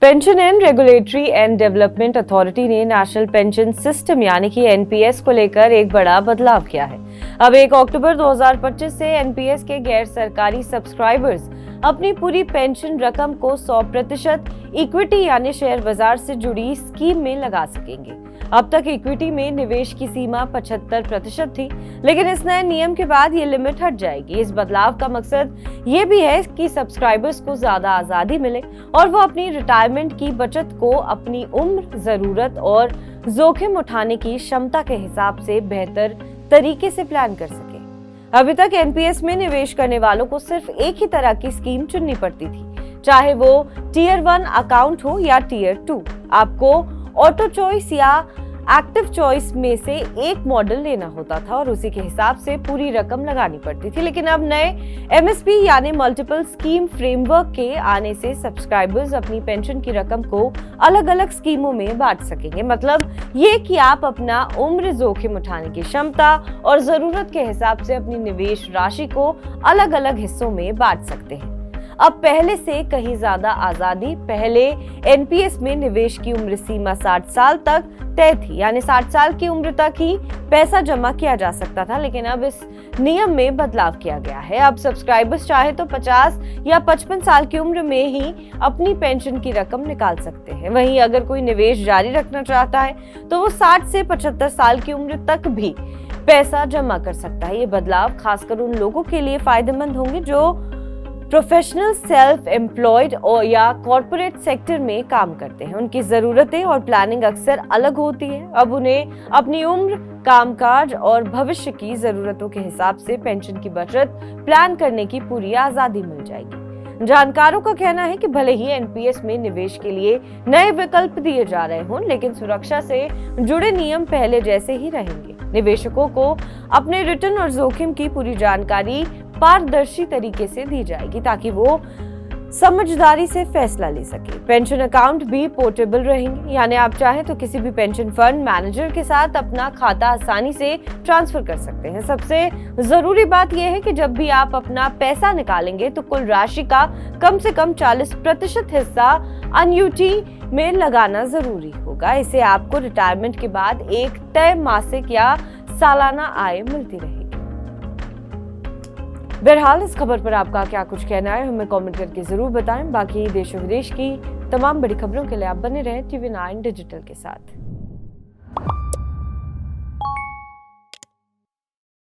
Pension and regulatory and development authority ने national pension system यानी कि एनपीएस को लेकर एक बड़ा बदलाव किया है। अब 1 अक्टूबर 2025 से एनपीएस के गैर सरकारी सब्सक्राइबर्स अपनी पूरी पेंशन रकम को 100% इक्विटी यानी शेयर बाजार से जुड़ी स्कीम में लगा सकेंगे। अब तक इक्विटी में निवेश की सीमा 75% थी, लेकिन इस नए नियम के बाद ये लिमिट हट जाएगी। इस बदलाव का मकसद ये भी है कि सब्सक्राइबर्स को ज्यादा आजादी मिले और वो अपनी रिटायरमेंट की बचत को अपनी उम्र, जरूरत और जोखिम उठाने की क्षमता के हिसाब से बेहतर तरीके से प्लान कर सके। अभी तक एनपीएस में निवेश करने वालों को सिर्फ एक ही तरह की स्कीम चुननी पड़ती थी, चाहे वो टियर 1 अकाउंट हो या टियर 2। आपको ऑटो चॉइस या एक्टिव चॉइस में से एक मॉडल लेना होता था और उसी के हिसाब से पूरी रकम लगानी पड़ती थी। लेकिन अब नए एमएसपी यानी मल्टीपल स्कीम फ्रेमवर्क के आने से सब्सक्राइबर्स अपनी पेंशन की रकम को अलग अलग स्कीमों में बांट सकेंगे। मतलब ये कि आप अपना उम्र, जोखिम उठाने की क्षमता और जरूरत के हिसाब से अपनी निवेश राशि को अलग अलग हिस्सों में बांट सकते हैं। अब पहले से कहीं ज्यादा आजादी। पहले एनपीएस में निवेश की उम्र सीमा 60 साल तक तय थी, यानी 60 साल की उम्र तक ही पैसा जमा किया जा सकता था। लेकिन अब इस नियम में बदलाव किया गया है। अब सब्सक्राइबर्स चाहे तो 50 या 55 साल की उम्र में ही अपनी पेंशन की रकम निकाल सकते हैं। वहीं अगर कोई निवेश जारी रखना चाहता है तो वो 60 से 75 साल की उम्र तक भी पैसा जमा कर सकता है। ये बदलाव खासकर उन लोगों के लिए फायदेमंद होंगे जो प्रोफेशनल, सेल्फ एम्प्लॉयड और या कॉर्पोरेट सेक्टर में काम करते हैं। उनकी जरूरतें और प्लानिंग अक्सर अलग होती है। अब उन्हें अपनी उम्र, कामकाज और भविष्य की जरूरतों के हिसाब से पेंशन की बचत प्लान करने की पूरी आजादी मिल जाएगी। जानकारों का कहना है कि भले ही एनपीएस में निवेश के लिए नए विकल्प दिए जा रहे हों, लेकिन सुरक्षा से जुड़े नियम पहले जैसे ही रहेंगे। निवेशकों को अपने रिटर्न और जोखिम की पूरी जानकारी पारदर्शी तरीके से दी जाएगी ताकि वो समझदारी से फैसला ले सके। पेंशन अकाउंट भी पोर्टेबल रहेंगे, यानी आप चाहें तो किसी भी पेंशन फंड मैनेजर के साथ अपना खाता आसानी से ट्रांसफर कर सकते हैं। सबसे जरूरी बात यह है कि जब भी आप अपना पैसा निकालेंगे तो कुल राशि का कम से कम 40% हिस्सा अन्यूटी में लगाना जरूरी होगा। इससे आपको रिटायरमेंट के बाद एक तय मासिक या सालाना आय मिलती रहेगी। बहरहाल इस खबर पर आपका क्या कुछ कहना है, हमें कमेंट करके जरूर बताएं। बाकी देश और विदेश की तमाम बड़ी खबरों के लिए आप बने रहें TV9 डिजिटल के साथ।